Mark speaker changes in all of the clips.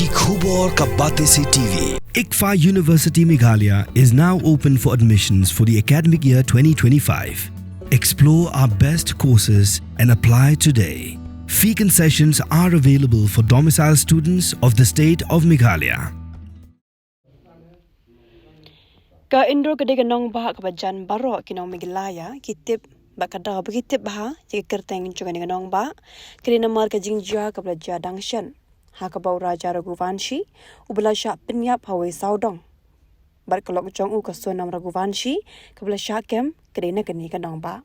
Speaker 1: की खूब और कब्बाते से TV.
Speaker 2: ICFA University Meghalaya is now open for admissions for the academic year 2025. Explore our best courses and apply today. Fee concessions are available for domicile students of the state of Meghalaya.
Speaker 3: Ka Indro kedega Nongbah kabajan barok kinong Meghalaya kitip bakada begitip bah jika kerteng juga dengan Nongbah kena mar ka Jingjud kablaja dangshan ha ka bau raja Raghuvanshi ubala syak penyap hawe saudong bar kelok jong u ka sonam Raghuvanshi kabla syakem kena keni ka Nongbah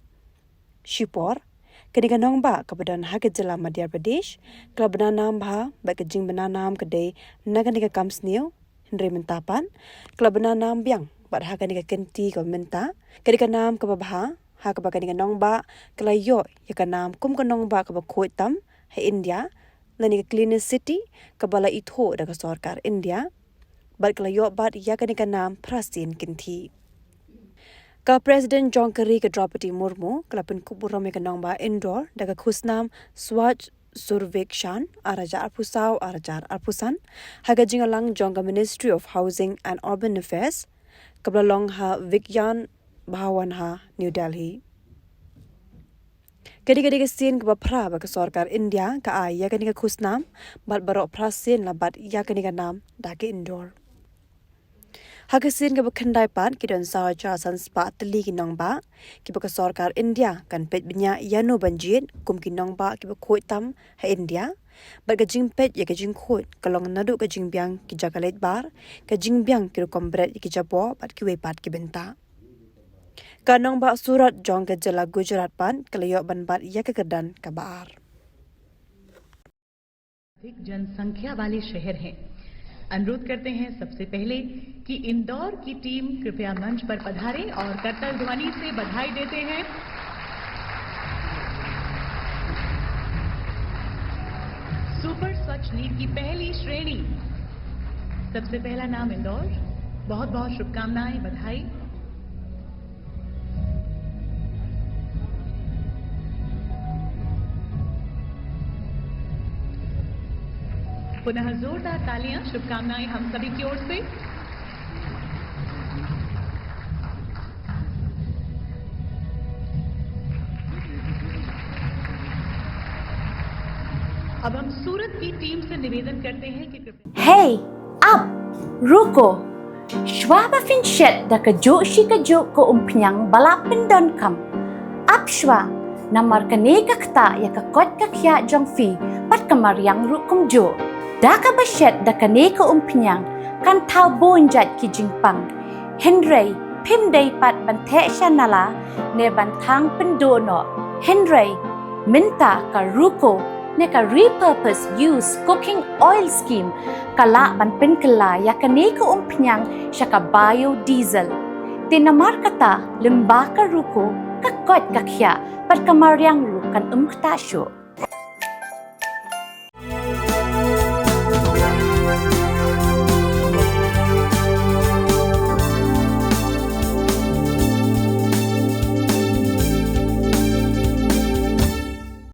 Speaker 3: Shipor kena Nongbah kabadan ha ka jela Madhya Pradesh klabna nam bha ba ka Jingbud nam kedai nagani ka kam Sniew Henry Myntapan klabna nam biang bar ha ka kenti ka Mynta kena nam ka babha ha ka bagani Nongbah kelayo ya ka nam kum ka Nongbah ka ba Khuid tam ha India lani ka clean city ka bala itho da ka sarkar India bar kelayo bat ya ka nam prasin kinti ka president John Kerry ka Draupadi Murmu kelapin kuburam ka Nongbah indoor da ka khusnam Swaj Survekshan araja arpusau arajar arpusan ha ka jingalang jong ka Ministry of Housing and Urban Affairs kablalong ha Vigyan Bhawan ha New Delhi. Kadi-kadi sin ka pra ba ka sarkar India ka ay ya kani ka khusnam bat barok prasin la bat ya kani ka nam da ke indoor. Hakasin ka bakhandai pat ki don sa cha sanspa tli ki Nongbah ki ba ka sarkar India kan pet binya yanu banjit kum ki Nongbah ki ba Khuid tam ha India bat ka jing pet ya ka jing Khuid kalong nadu ka jing biang ki jagalet bar ka jing biang ki kombret ki jabo bat ki we pat ki benta. Ka Nongbah surat jong ke jela Gujarat pan kelayo banbat ya ke kedan ka baar.
Speaker 4: अधिक जनसंख्या वाले शहर हैं। अनुरोध करते हैं सबसे पहले कि इंदौर की टीम कृपया मंच पर पधारे और करतल ध्वनि से बधाई देते हैं। सुपर स्वच्छ नीति की पहली श्रेणी सबसे पहला नाम इंदौर बहुत बहुत शुभकामनाएं बधाई। पुनः जोरदार तालियां शुभकामनाएं हम सभी की ओर से। अब हम सूरत की टीम से निवेदन करते हैं कि
Speaker 5: Hey, up, ruko. Shwa fin shet da ka jo shi ka jo ko umpiang balapin don kam. Up shwa, namar ka ne ka kta ya ka kot ka kya jong fi pat kamar yang rukum jo. Daka basyet daka neka umpinyang kan tau bonjat ki jingpang. Henry pim day pat bante shanala ne bantang pendono. Henry Mynta ka ruko ne ka repurpose use cooking oil scheme kala ban penkela ya ka neka umpinyang syaka biodiesel. Tinamar kata lemba ka ruko kakot kakya pat kamaryang rukan ktasyo.